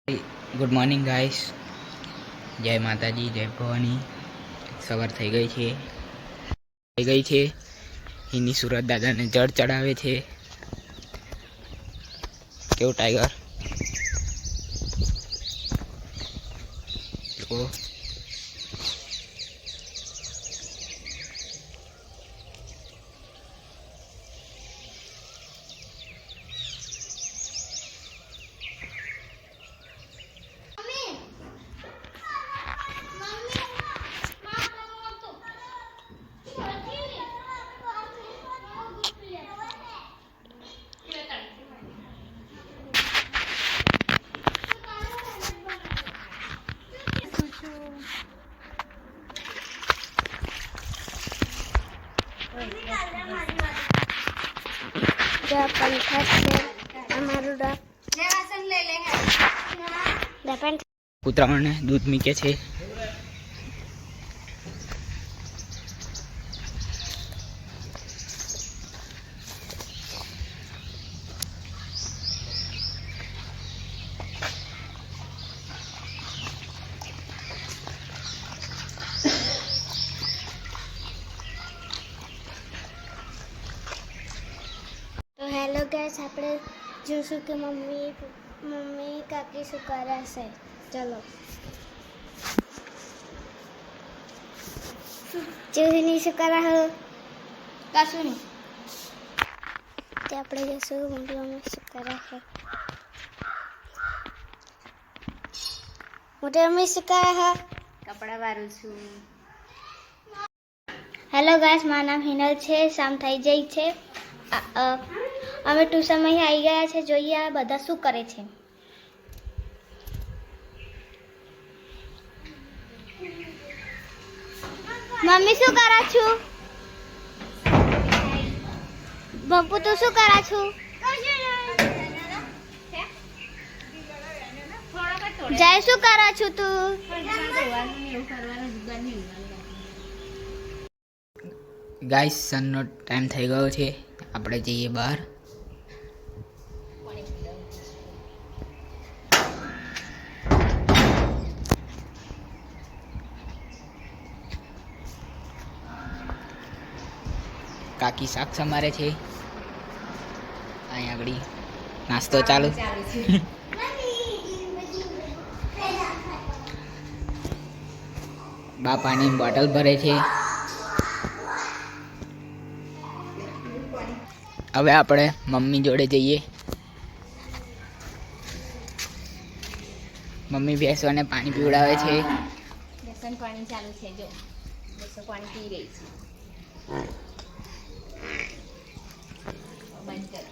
Good morning guys, જય માતાજી, જય ભવાની. સવાર થઈ ગઈ છે. એની સુરત દાદાને જળ ચડાવે છે. કેવું ટાઈગર લોકો કૂતરાઓને દૂધ મૂકે છે. તો હેલો ગાઈસ, આપણે જોશું કે મમ્મી કાકી શું કરે છે. ચલો જોઈને શું કરે હો કશું નહીં. તે આપણે જોશું મમ્મી શું કરે છે. મોટી મમ્મી શું કરે છે. કપડા વારું છું. હેલો ગાઈસ, મારું નામ હિનલ છે. શામ થઈ જાય છે. અમે ટ્યુશનમાં આવી ગયા છે. જોઈએ આ બધા શું કરે છે. મમ્મી શું કરો છું? બપુ તું શું કરો છું? જય શું કરો છું તું? ગાઈસ, સનનો ટાઈમ થઈ ગયો છે. આપણે જઈએ બહાર. કાકી શાક સમારે છે. અહીં આગળ નાસ્તો ચાલુ. બા પાણીની બોટલ ભરે છે. હવે આપણે મમ્મી જોડે જઈએ. મમ્મી ભેંસોને પાણી પીવડાવે છે. બેસન પાણી ચાલુ છે. જો બેસન પાણી પી રહી છે. બંધ કર.